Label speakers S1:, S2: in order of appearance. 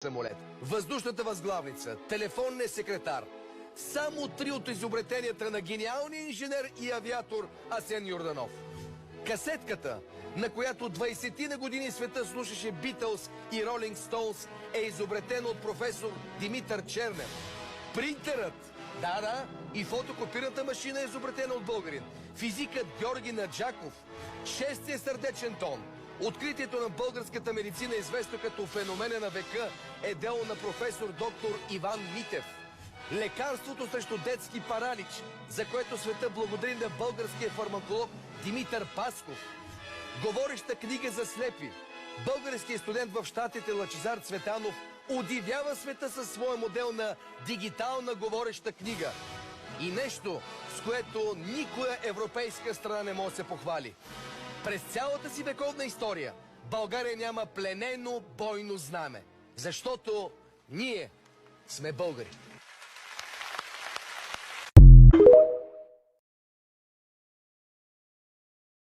S1: самолет, въздушната възглавница, телефонния секретар. Само 3 от изобретенията на гениалния инженер и авиатор Асен Йорданов. Касетката, на която 20 на години света слушаше Битълс и Ролинг Стоунс, е изобретена от професор Димитър Чернев. Принтерът, и фотокопирната машина е изобретена от българин. Физикът Георги Наджаков. Шестия сърдечен тон. Откритието на българската медицина, известно като феномена на века, е дело на професор доктор Иван Митев. Лекарството срещу детски паралич, за което света благодари на българския фармаколог Димитър Пасков. Говореща книга за слепи. Българският студент в щатите Лъчезар Цветанов удивява света със своя модел на дигитална говореща книга. И нещо, с което никоя европейска страна не може да се похвали. През цялата си вековна история България няма пленено бойно знаме, защото ние сме българи.